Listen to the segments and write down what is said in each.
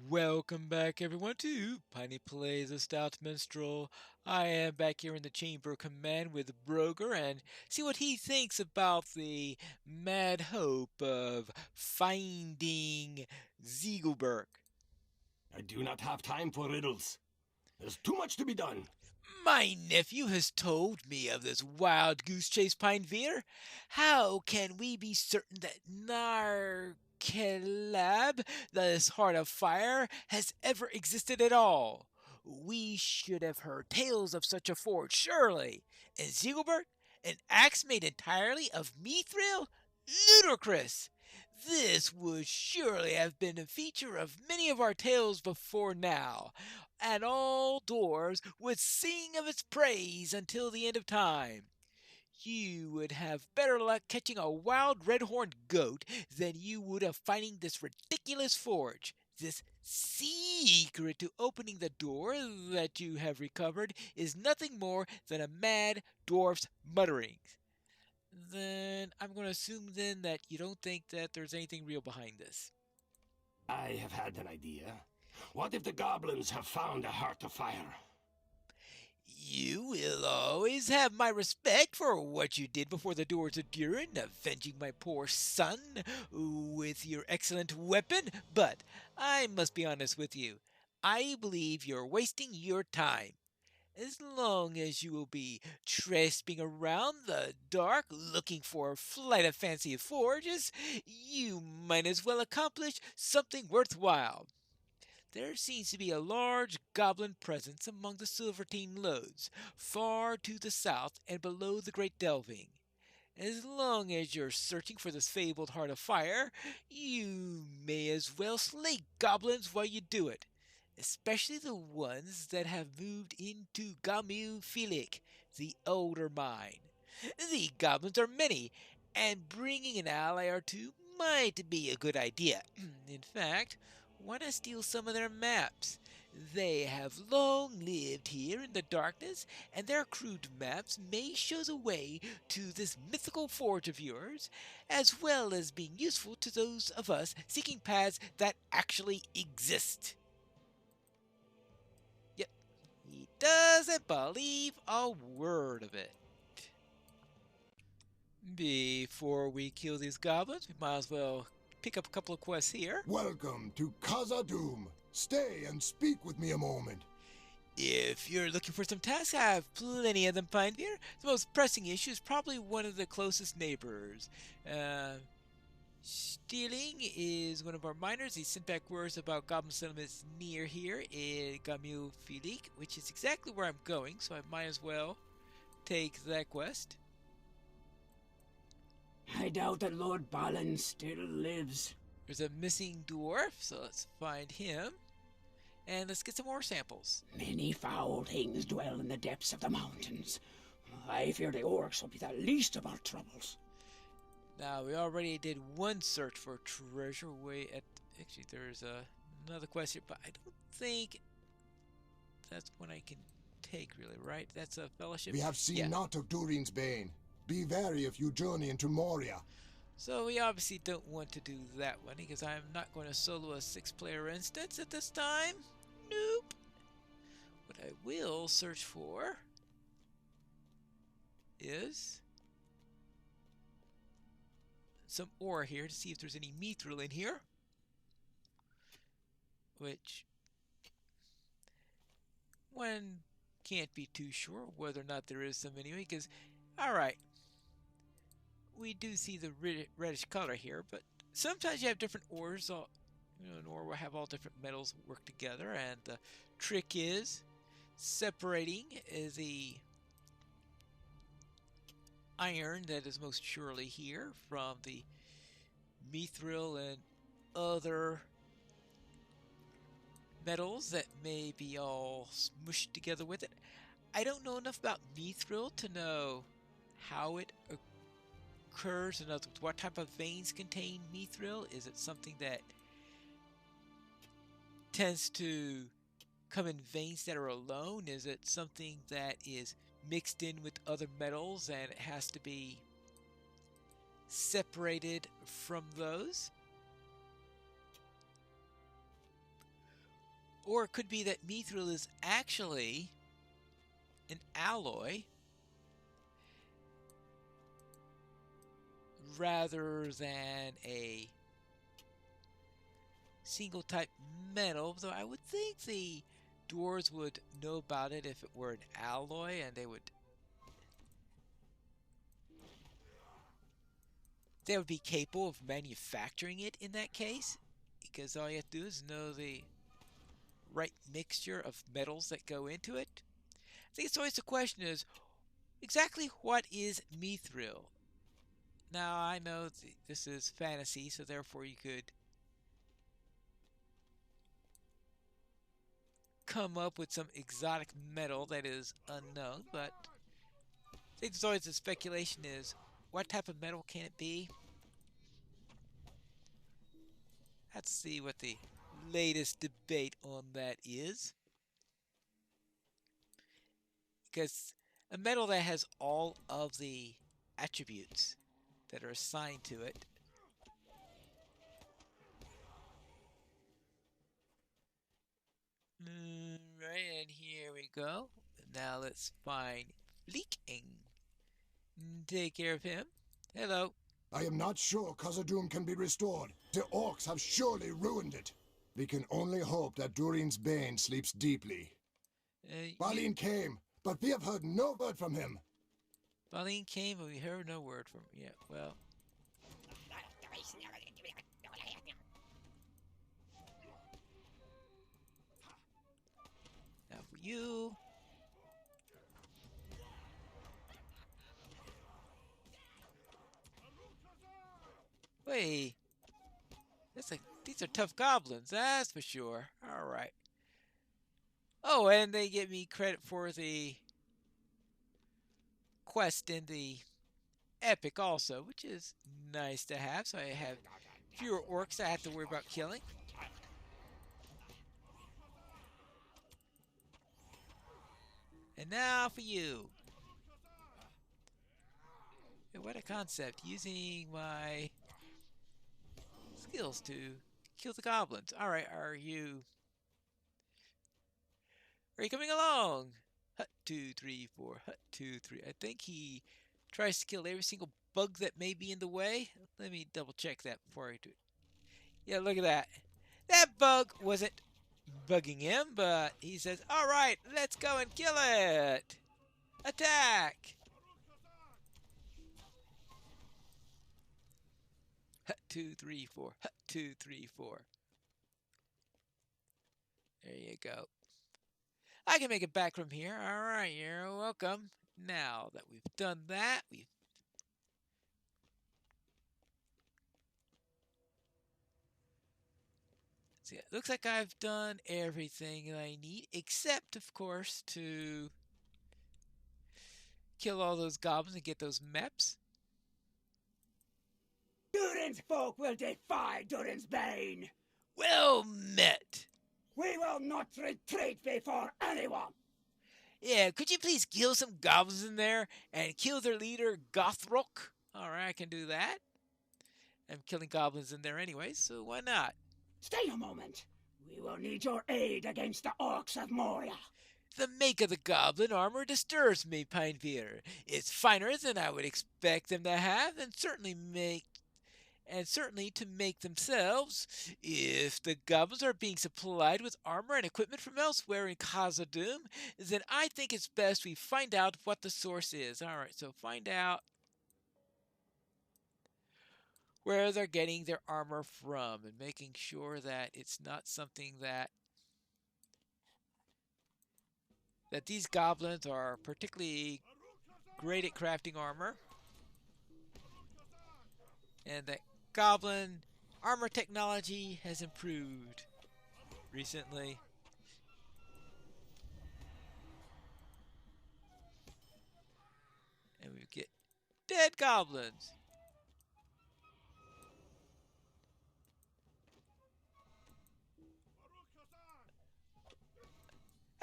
Welcome back, everyone, to Piney Plays a Stout Minstrel. I am back here in the Chamber of Command with Broger and see what he thinks about the mad hope of finding Ziegelberg. I do not have time for riddles. There's too much to be done. My nephew has told me of this wild goose chase, Pineveer. How can we be certain that Narkelab, this heart of fire, has ever existed at all? We should have heard tales of such a forge, surely. And Ziegelbert, an axe made entirely of mithril? Ludicrous! This would surely have been a feature of many of our tales before now, and all doors would sing of its praise until the end of time. You would have better luck catching a wild red-horned goat than you would of finding this ridiculous forge. This secret to opening the door that you have recovered is nothing more than a mad dwarf's mutterings. Then I'm going to assume then that you don't think that there's anything real behind this. I have had an idea. What if the goblins have found a heart of fire? You will always have my respect for what you did before the doors of Durin, avenging my poor son with your excellent weapon, but I must be honest with you. I believe you're wasting your time. As long as you will be traipsing around the dark looking for a flight of fancy forges, you might as well accomplish something worthwhile. There seems to be a large goblin presence among the Silvertine lodes, far to the south and below the Great Delving. As long as you're searching for this fabled heart of fire, you may as well slay goblins while you do it, especially the ones that have moved into Gamu Filik, the older mine. The goblins are many, and bringing an ally or two might be a good idea. In fact, why not steal some of their maps? They have long lived here in the darkness, and their crude maps may show the way to this mythical forge of yours, as well as being useful to those of us seeking paths that actually exist. Yep, he doesn't believe a word of it. Before we kill these goblins, we might as well pick up a couple of quests here. Welcome to Khazad-dûm. Stay and speak with me a moment. If you're looking for some tasks, I have plenty of them, Pinebeer. The most pressing issue is probably one of the closest neighbors. Stealing is one of our miners. He sent back words about goblin settlements near here in Gamu Filik, which is exactly where I'm going, so I might as well take that quest. I doubt that Lord Balin still lives. There's a missing dwarf, so let's find him. And let's get some more samples. Many foul things dwell in the depths of the mountains. I fear the orcs will be the least of our troubles. Now, we already did one search for treasure way at... Actually, there's another quest here, but I don't think that's one I can take, really, right? That's a fellowship. We have seen naught of Durin's bane. Be wary if you journey into Moria. So we obviously don't want to do that one, because I'm not going to solo a 6-player instance at this time. Nope. What I will search for is some ore here to see if there's any mithril in here. Which one can't be too sure whether or not there is some anyway, because, alright, we do see the reddish color here, but sometimes you have different ores. An ore will have all different metals work together, and the trick is separating the iron that is most surely here from the mithril and other metals that may be all smushed together with it. I don't know enough about mithril to know how it occurs. In other words, what type of veins contain mithril? Is it something that tends to come in veins that are alone? Is it something that is mixed in with other metals and it has to be separated from those? Or it could be that mithril is actually an alloy rather than a single type metal, though I would think the dwarves would know about it if it were an alloy, and they would be capable of manufacturing it in that case, because all you have to do is know the right mixture of metals that go into it. I think it's always the question is exactly what is mithril? Now I know this is fantasy, so therefore you could come up with some exotic metal that is unknown, but I think there's always the speculation is what type of metal can it be? Let's see what the latest debate on that is. Because a metal that has all of the attributes that are assigned to it. Right, and here we go. Now let's find Fleek and take care of him. Hello. I am not sure Khazad-dûm can be restored. The orcs have surely ruined it. We can only hope that Durin's Bane sleeps deeply. Balin came, but we have heard no word from him. Balin came, but we heard no word from him. Yeah, well. Now for you. Wait. These are tough goblins, that's for sure. Alright. Oh, and they give me credit for the quest in the epic also, which is nice to have. So I have fewer orcs I have to worry about killing. And now for you. Hey, what a concept. Using my skills to kill the goblins. Alright, are you coming along? Hut 2, 3, 4. Hut 2, 3. I think he tries to kill every single bug that may be in the way. Let me double check that before I do it. Yeah, look at that. That bug wasn't bugging him, but he says, alright, let's go and kill it. Attack. Hut 2, 3, 4. Hut 2, 3, 4. There you go. I can make it back from here. Alright, you're welcome. Now that we've done that, see, it looks like I've done everything I need, except, of course, to kill all those goblins and get those maps. Durin's folk will defy Durin's Bane. Well met. We will not retreat before anyone. Yeah, could you please kill some goblins in there and kill their leader, Gothrok? Alright, I can do that. I'm killing goblins in there anyway, so why not? Stay a moment. We will need your aid against the orcs of Moria. The make of the goblin armor disturbs me, Pinebeard. It's finer than I would expect them to have, and certainly to make themselves. If the goblins are being supplied with armor and equipment from elsewhere in Khazad-dûm, then I think it's best we find out what the source is. Alright, so find out where they're getting their armor from and making sure that it's not something that these goblins are particularly great at crafting armor, and that goblin armor technology has improved recently. And we get dead goblins.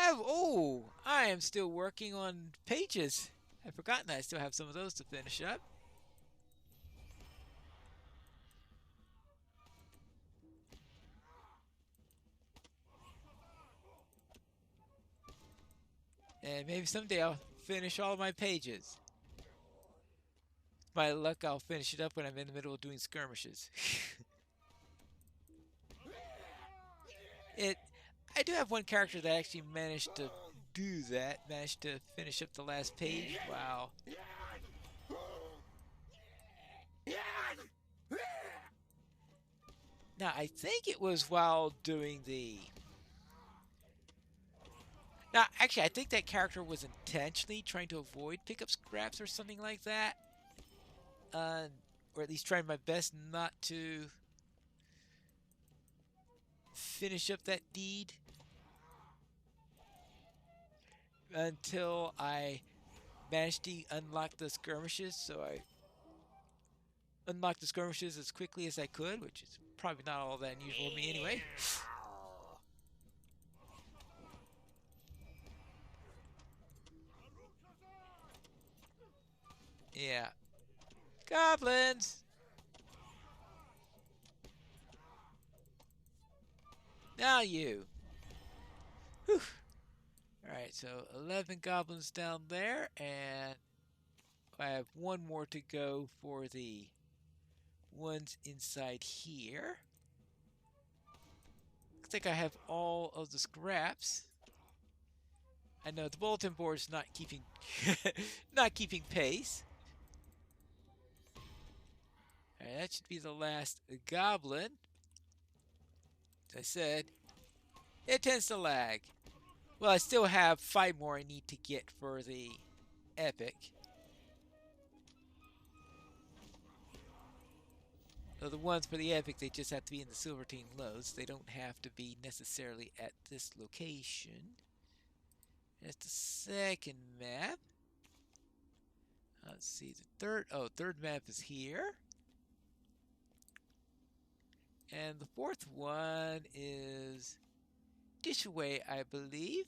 Oh, I am still working on pages. I've forgotten I still have some of those to finish up. And maybe someday I'll finish all my pages. By luck, I'll finish it up when I'm in the middle of doing skirmishes. I do have one character that actually managed to do that, managed to finish up the last page. Wow. Now, I think it was while doing the... Now, actually, I think that character was intentionally trying to avoid pickup scraps or something like that. Or at least trying my best not to finish up that deed until I managed to unlock the skirmishes. So I unlocked the skirmishes as quickly as I could, which is probably not all that unusual to me anyway. Yeah. Goblins! Now you. Whew. Alright, so 11 goblins down there, and I have one more to go for the ones inside here. Looks like I have all of the scraps. I know the bulletin board's not keeping not keeping pace. Alright, that should be the last goblin. As I said, it tends to lag. Well, I still have 5 more I need to get for the epic. So the ones for the epic, they just have to be in the Silvertine Lows. They don't have to be necessarily at this location. That's the second map. Let's see, the third map is here. And the fourth one is Dishaway, I believe.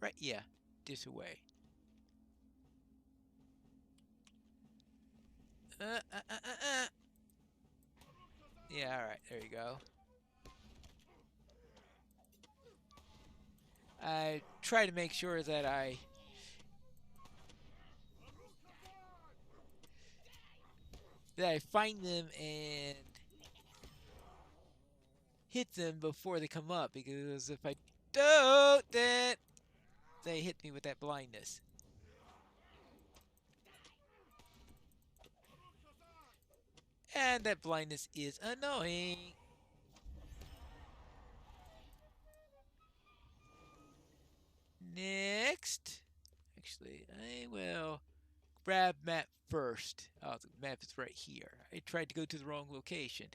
Right, yeah, Dishaway. Yeah, alright, there you go. I try to make sure that I find them and hit them before they come up, because if I don't, then they hit me with that blindness. And that blindness is annoying. Next. Actually, I will grab map first. Oh, the map is right here. I tried to go to the wrong location,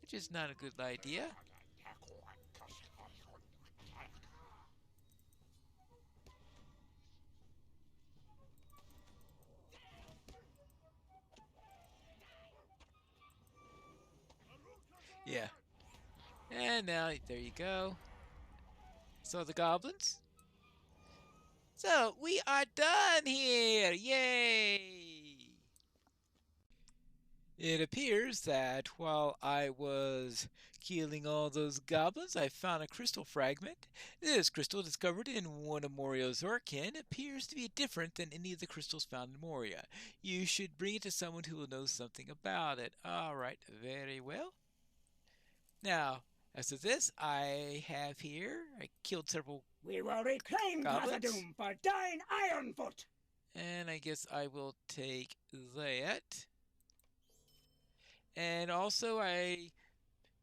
which is not a good idea. Yeah. And now, there you go. So the goblins. So we are done here. Yay! It appears that while I was killing all those goblins, I found a crystal fragment. This crystal, discovered in one of Morio's Orkin, appears to be different than any of the crystals found in Moria. You should bring it to someone who will know something about it. Alright, very well. Now, as to this, I have here, I killed several We will reclaim goblins. Khazad-dûm for Dine Ironfoot. And I guess I will take that. And also, I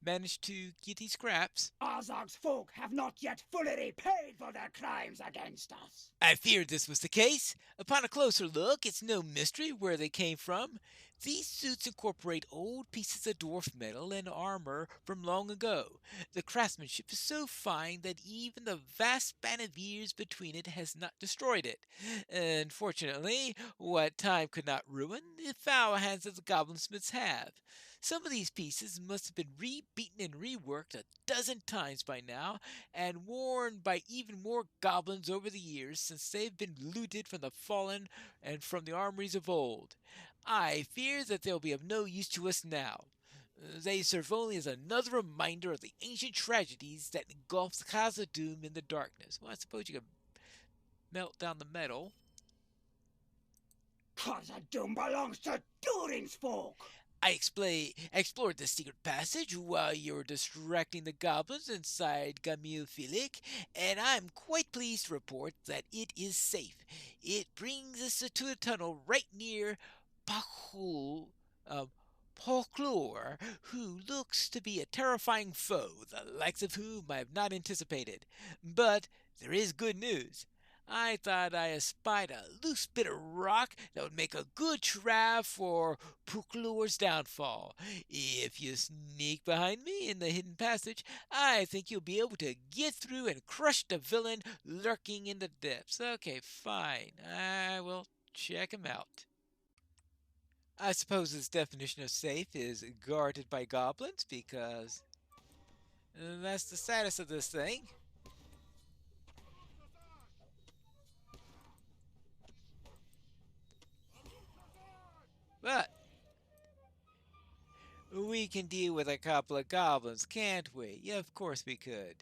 managed to get these scraps. Azog's folk have not yet fully repaid for their crimes against us. I feared this was the case. Upon a closer look, it's no mystery where they came from. These suits incorporate old pieces of dwarf metal and armor from long ago. The craftsmanship is so fine that even the vast span of years between it has not destroyed it. Unfortunately, what time could not ruin, the foul hands of the goblinsmiths have. Some of these pieces must have been rebeaten and reworked a dozen times by now, and worn by even more goblins over the years, since they've been looted from the fallen and from the armories of old. I fear that they'll be of no use to us now. They serve only as another reminder of the ancient tragedies that engulfs Khazad-dûm in the darkness. Well, I suppose you could melt down the metal. Khazad-dûm belongs to Durin's folk. I explored the secret passage while you were distracting the goblins inside Gamil Filik, and I'm quite pleased to report that it is safe. It brings us to a tunnel right near Pachul, Folklore, who looks to be a terrifying foe, the likes of whom I have not anticipated. But there is good news. I thought I espied a loose bit of rock that would make a good trap for Puklure's downfall. If you sneak behind me in the hidden passage, I think you'll be able to get through and crush the villain lurking in the depths. Okay, fine. I will check him out. I suppose his definition of safe is guarded by goblins, because that's the status of this thing. But we can deal with a couple of goblins, can't we? Yeah, of course we could.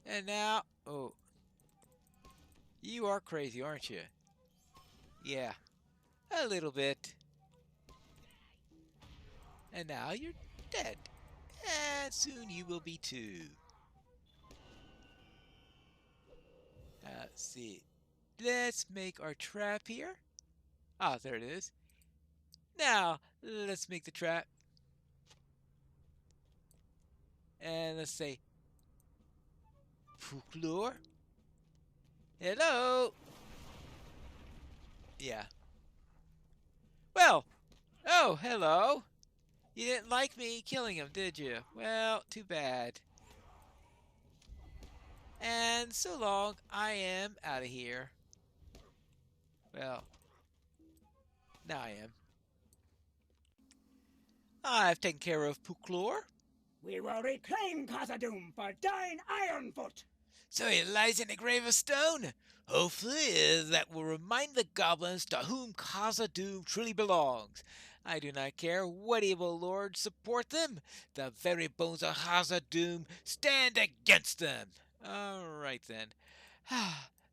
And now, oh, you are crazy, aren't you? Yeah, a little bit. And now you're dead. And soon you will be too. Let's see. Let's make our trap here. Ah, there it is. Now, let's make the trap. And let's say, Folklore. Hello. Yeah. Well, oh, hello. You didn't like me killing him, did you? Well, too bad. And so long, I am out of here. Well, now I am. I've taken care of Folklore. We will reclaim Khazad-dûm for Dine Ironfoot. So he lies in a grave of stone. Hopefully that will remind the goblins to whom Khazad-dûm truly belongs. I do not care what evil lords support them. The very bones of Khazad-dûm stand against them. All right then.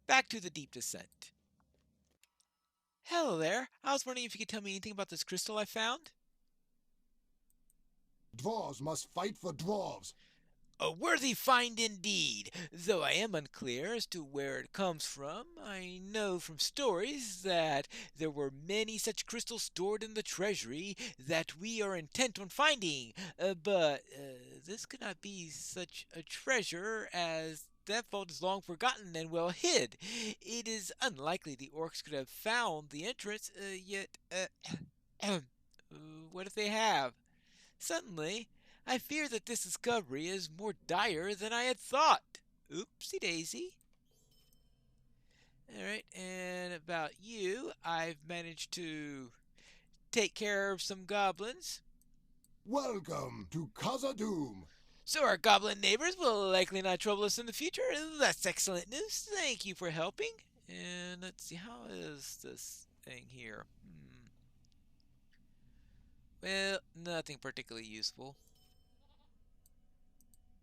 Back to the deep descent. Hello there. I was wondering if you could tell me anything about this crystal I found? Dwarves must fight for dwarves. A worthy find indeed, though I am unclear as to where it comes from. I know from stories that there were many such crystals stored in the treasury that we are intent on finding, but this could not be such a treasure, as that vault is long forgotten and well hid. It is unlikely the orcs could have found the entrance, yet what if they have? Suddenly, I fear that this discovery is more dire than I had thought. Oopsie daisy. Alright, and about you, I've managed to take care of some goblins. Welcome to Khazad-dûm. So our goblin neighbors will likely not trouble us in the future. That's excellent news. Thank you for helping. And let's see, how is this thing here? Well, nothing particularly useful.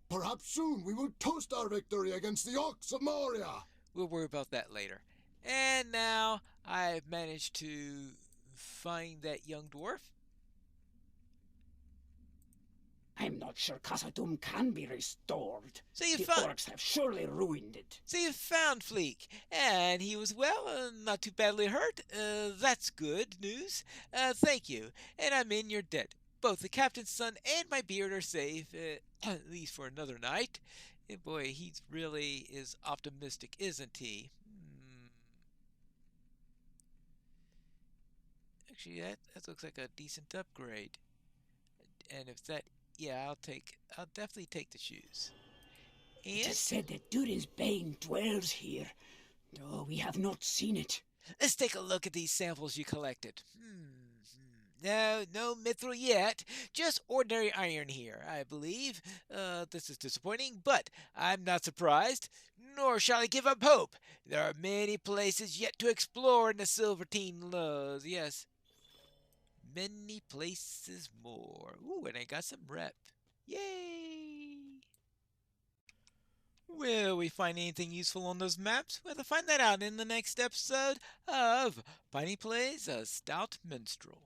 Perhaps soon we will toast our victory against the Orcs of Moria. We'll worry about that later. And now I've managed to find that young dwarf. I'm not sure Khazad-dûm can be restored. So you the found... orcs have surely ruined it. So you found Fleek, and he was well, not too badly hurt. That's good news. Thank you, and I'm in your debt. Both the captain's son and my beard are safe, at least for another night. Boy, he really is optimistic, isn't he? Actually, that looks like a decent upgrade. And if that, yeah, I'll definitely take the shoes. And It is said that Durin's bane dwells here, though we have not seen it. let's take a look at these samples you collected. No, no mithril yet. Just ordinary iron here, I believe. This is disappointing, but I'm not surprised, nor shall I give up hope. There are many places yet to explore in the Silvertine Lows. Yes, many places more. Ooh, and I got some rep. Yay! Will we find anything useful on those maps? We'll find that out in the next episode of Piney Plays a Stout Minstrel.